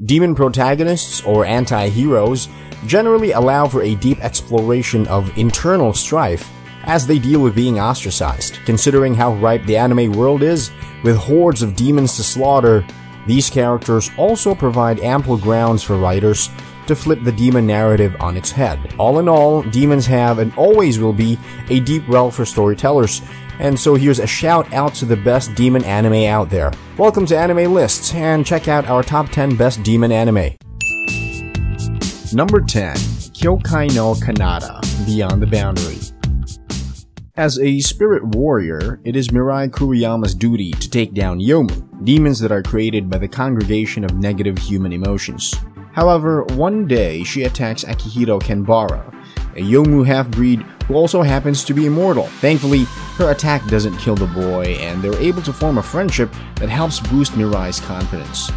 Demon protagonists, or anti-heroes, generally allow for a deep exploration of internal strife as they deal with being ostracized. Considering how ripe the anime world is, with hordes of demons to slaughter, these characters also provide ample grounds for writers to flip the demon narrative on its head. All in all, demons have and always will be a deep well for storytellers, and so here's a shout out to the best demon anime out there. Welcome to Anime Lists, and check out our top 10 best demon anime. Number 10. Kyokai no Kanata, Beyond the Boundary. As a spirit warrior, it is Mirai Kuriyama's duty to take down Yomu, demons that are created by the congregation of negative human emotions. However, one day she attacks Akihiro Kenbara, a Yomu half-breed who also happens to be immortal. Thankfully, her attack doesn't kill the boy, and they're able to form a friendship that helps boost Mirai's confidence.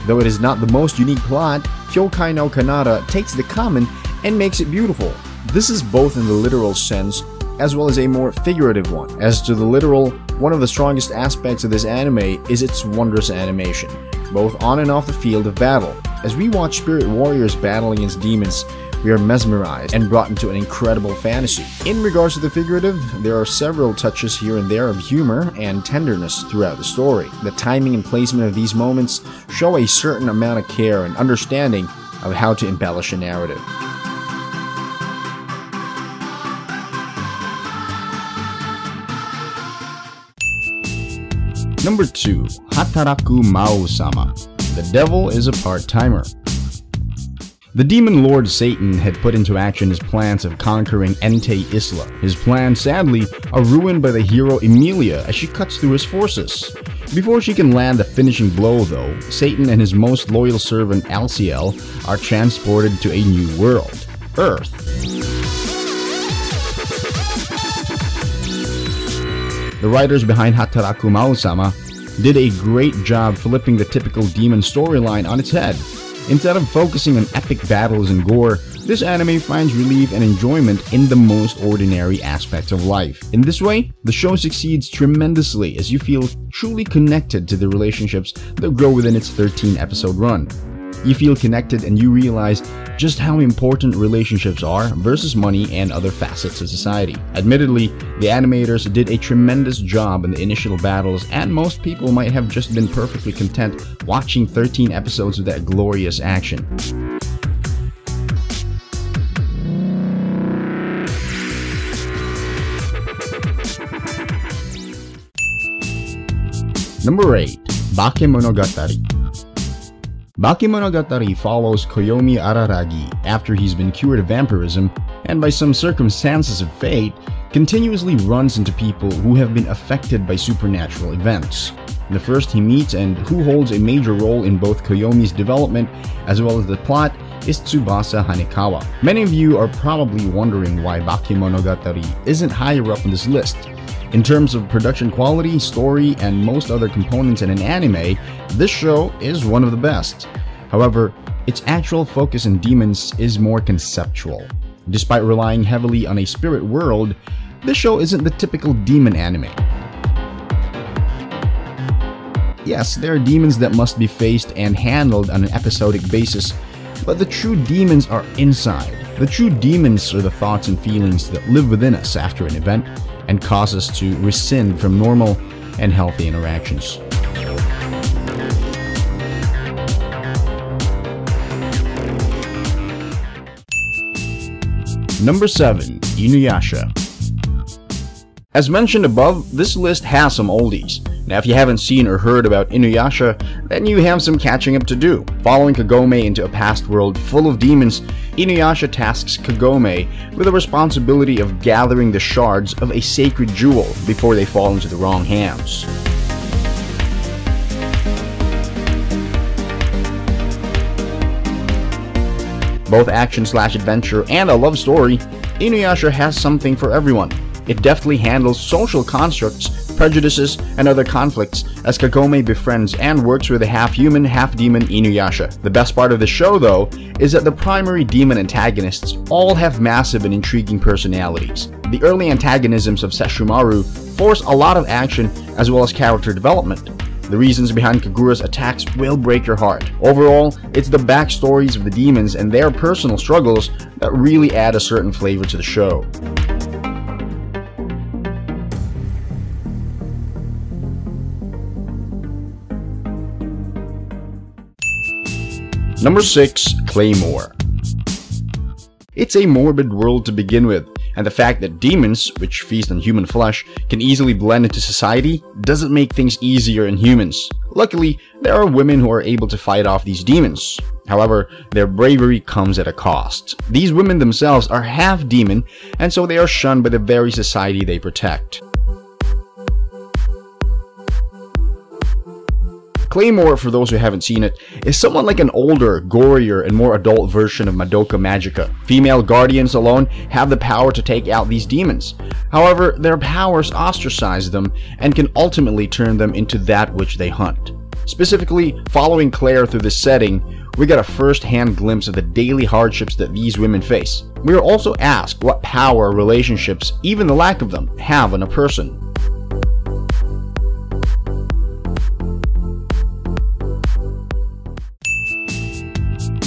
Though it is not the most unique plot, Kyokai no Kanata takes the common and makes it beautiful. This is both in the literal sense as well as a more figurative one. As to the literal, one of the strongest aspects of this anime is its wondrous animation, both on and off the field of battle. As we watch spirit warriors battle against demons, we are mesmerized and brought into an incredible fantasy. In regards to the figurative, there are several touches here and there of humor and tenderness throughout the story. The timing and placement of these moments show a certain amount of care and understanding of how to embellish a narrative. Number 2. Hataraku Mao-sama. The Devil is a Part-Timer. The demon lord Satan had put into action his plans of conquering Entei Isla. His plans, sadly, are ruined by the hero Emilia as she cuts through his forces. Before she can land the finishing blow though, Satan and his most loyal servant Alciel are transported to a new world, Earth. The writers behind Hataraku Mao-sama did a great job flipping the typical demon storyline on its head. Instead of focusing on epic battles and gore, this anime finds relief and enjoyment in the most ordinary aspects of life. In this way, the show succeeds tremendously as you feel truly connected to the relationships that grow within its 13-episode run. You feel connected and you realize just how important relationships are versus money and other facets of society. Admittedly, the animators did a tremendous job in the initial battles, and most people might have just been perfectly content watching 13 episodes of that glorious action. Number 8. Bakemonogatari. Bakemonogatari follows Koyomi Araragi after he's been cured of vampirism and by some circumstances of fate, continuously runs into people who have been affected by supernatural events. The first he meets and who holds a major role in both Koyomi's development as well as the plot is Tsubasa Hanekawa. Many of you are probably wondering why Bakemonogatari isn't higher up on this list. In terms of production quality, story, and most other components in an anime, this show is one of the best. However, its actual focus on demons is more conceptual. Despite relying heavily on a spirit world, this show isn't the typical demon anime. Yes, there are demons that must be faced and handled on an episodic basis, but the true demons are inside. The true demons are the thoughts and feelings that live within us after an event and cause us to rescind from normal and healthy interactions. Number 7. Inuyasha. As mentioned above, this list has some oldies. Now if you haven't seen or heard about Inuyasha, then you have some catching up to do. Following Kagome into a past world full of demons, Inuyasha tasks Kagome with the responsibility of gathering the shards of a sacred jewel before they fall into the wrong hands. Both action/adventure and a love story, Inuyasha has something for everyone. It deftly handles social constructs, prejudices, and other conflicts as Kagome befriends and works with a half-human, half-demon Inuyasha. The best part of the show, though, is that the primary demon antagonists all have massive and intriguing personalities. The early antagonisms of Sesshomaru force a lot of action as well as character development. The reasons behind Kagura's attacks will break your heart. Overall, it's the backstories of the demons and their personal struggles that really add a certain flavor to the show. Number 6. Claymore. It's a morbid world to begin with, and the fact that demons, which feast on human flesh, can easily blend into society doesn't make things easier in humans. Luckily, there are women who are able to fight off these demons. However, their bravery comes at a cost. These women themselves are half demon, and so they are shunned by the very society they protect. Claymore, for those who haven't seen it, is somewhat like an older, gorier, and more adult version of Madoka Magica. Female guardians alone have the power to take out these demons. However, their powers ostracize them and can ultimately turn them into that which they hunt. Specifically, following Claire through this setting, we get a first-hand glimpse of the daily hardships that these women face. We are also asked what power, relationships, even the lack of them, have on a person.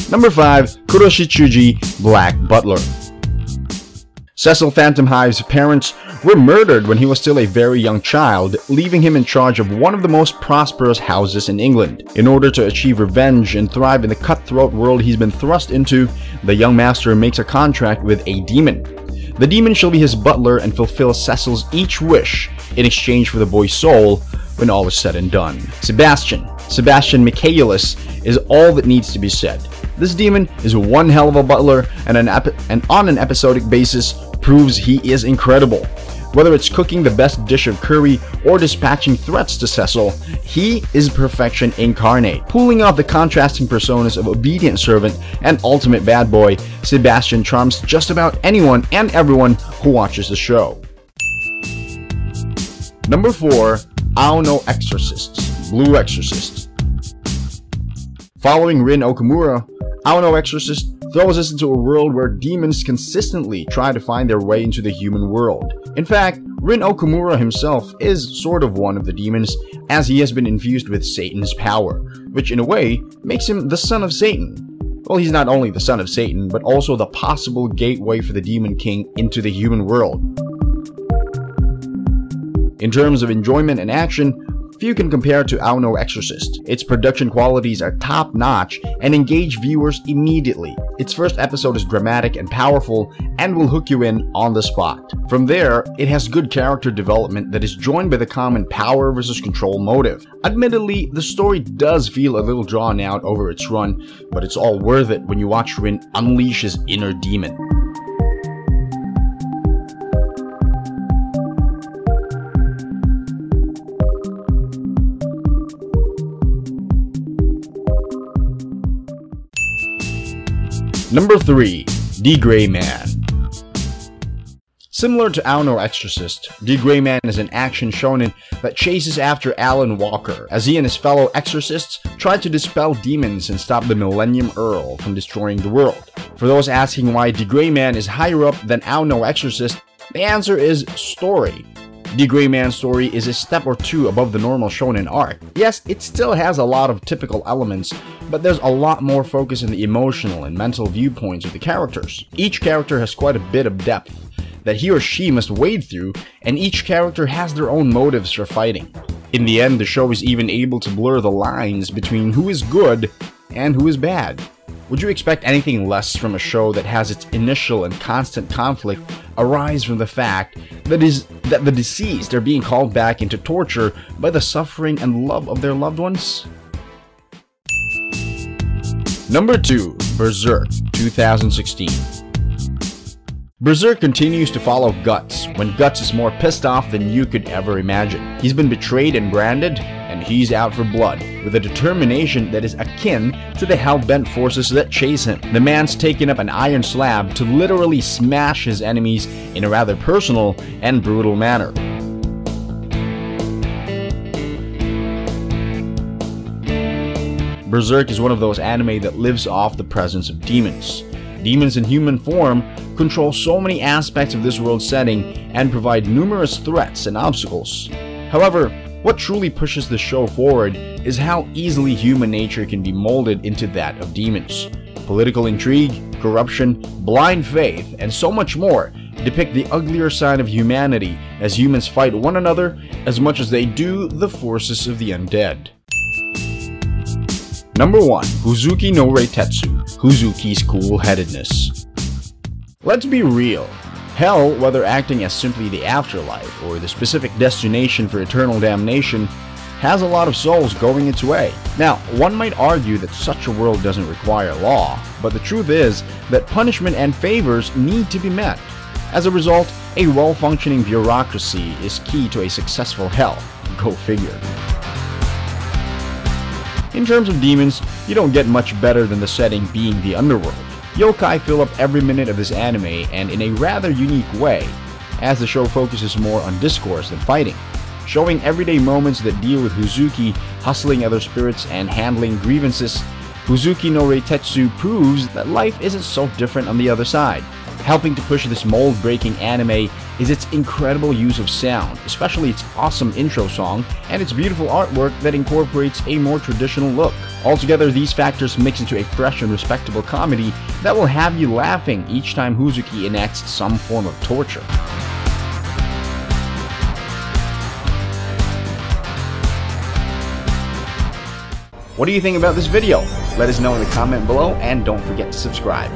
Number 5. Kuroshichuji, Black Butler. Cecil Phantom Hive's parents were murdered when he was still a very young child, leaving him in charge of one of the most prosperous houses in England. In order to achieve revenge and thrive in the cutthroat world he's been thrust into, the young master makes a contract with a demon. The demon shall be his butler and fulfill Cecil's each wish in exchange for the boy's soul when all is said and done. Sebastian Michaelis is all that needs to be said. This demon is one hell of a butler and on an episodic basis proves he is incredible. Whether it's cooking the best dish of curry or dispatching threats to Cecil, he is perfection incarnate. Pulling off the contrasting personas of obedient servant and ultimate bad boy, Sebastian charms just about anyone and everyone who watches the show. Number 4. Aono Exorcists, Blue Exorcist. Following Rin Okumura, Aono Exorcist throws us into a world where demons consistently try to find their way into the human world. In fact, Rin Okumura himself is sort of one of the demons, as he has been infused with Satan's power, which in a way makes him the son of Satan. Well, he's not only the son of Satan, but also the possible gateway for the Demon King into the human world. In terms of enjoyment and action, few can compare to Aono Exorcist. Its production qualities are top-notch and engage viewers immediately. Its first episode is dramatic and powerful and will hook you in on the spot. From there, it has good character development that is joined by the common power versus control motive. Admittedly, the story does feel a little drawn out over its run, but it's all worth it when you watch Rin unleash his inner demon. Number 3. The Gray Man. Similar to Aono Exorcist, The Gray Man is an action shonen that chases after Alan Walker as he and his fellow exorcists try to dispel demons and stop the Millennium Earl from destroying the world. For those asking why The Gray Man is higher up than Aono Exorcist, the answer is story. The Gray Man story is a step or two above the normal shonen arc. Yes, it still has a lot of typical elements, but there's a lot more focus in the emotional and mental viewpoints of the characters. Each character has quite a bit of depth that he or she must wade through, and each character has their own motives for fighting. In the end, the show is even able to blur the lines between who is good and who is bad. Would you expect anything less from a show that has its initial and constant conflict arise from the fact that the deceased are being called back into torture by the suffering and love of their loved ones? Number 2. Berserk, 2016. Berserk continues to follow Guts, when Guts is more pissed off than you could ever imagine. He's been betrayed and branded, and he's out for blood, with a determination that is akin to the hell-bent forces that chase him. The man's taken up an iron slab to literally smash his enemies in a rather personal and brutal manner. Berserk is one of those anime that lives off the presence of demons. Demons in human form control so many aspects of this world setting and provide numerous threats and obstacles. However, What truly pushes the show forward is how easily human nature can be molded into that of demons. Political intrigue, corruption, blind faith, and so much more depict the uglier side of humanity as humans fight one another as much as they do the forces of the undead. Number 1. Huzuki no Reitetsu, Huzuki's cool-headedness. Let's be real. Hell, whether acting as simply the afterlife or the specific destination for eternal damnation, has a lot of souls going its way. Now, one might argue that such a world doesn't require law, but the truth is that punishment and favors need to be met. As a result, a well-functioning bureaucracy is key to a successful hell. Go figure. In terms of demons, you don't get much better than the setting being the underworld. Yokai fill up every minute of this anime, and in a rather unique way, as the show focuses more on discourse than fighting, showing everyday moments that deal with Huzuki hustling other spirits and handling grievances. Huzuki no Reitetsu proves that life isn't so different on the other side. Helping to push this mold-breaking anime is its incredible use of sound, especially its awesome intro song and its beautiful artwork that incorporates a more traditional look. Altogether, these factors mix into a fresh and respectable comedy that will have you laughing each time Huzuki enacts some form of torture. What do you think about this video? Let us know in the comment below and don't forget to subscribe.